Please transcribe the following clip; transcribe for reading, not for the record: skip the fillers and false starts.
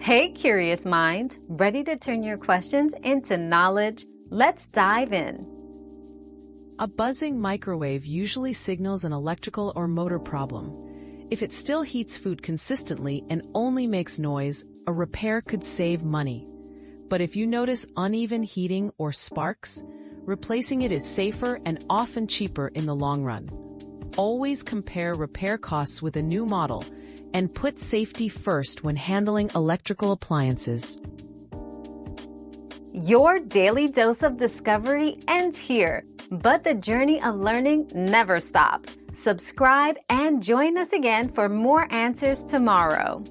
Hey, curious minds, ready to turn your questions into knowledge? Let's dive in. A buzzing microwave usually signals an electrical or motor problem. If it still heats food consistently and only makes noise, a repair could save money. But if you notice uneven heating or sparks, replacing it is safer and often cheaper in the long run. Always compare repair costs with a new model and put safety first when handling electrical appliances. Your daily dose of discovery ends here, but the journey of learning never stops. Subscribe and join us again for more answers tomorrow.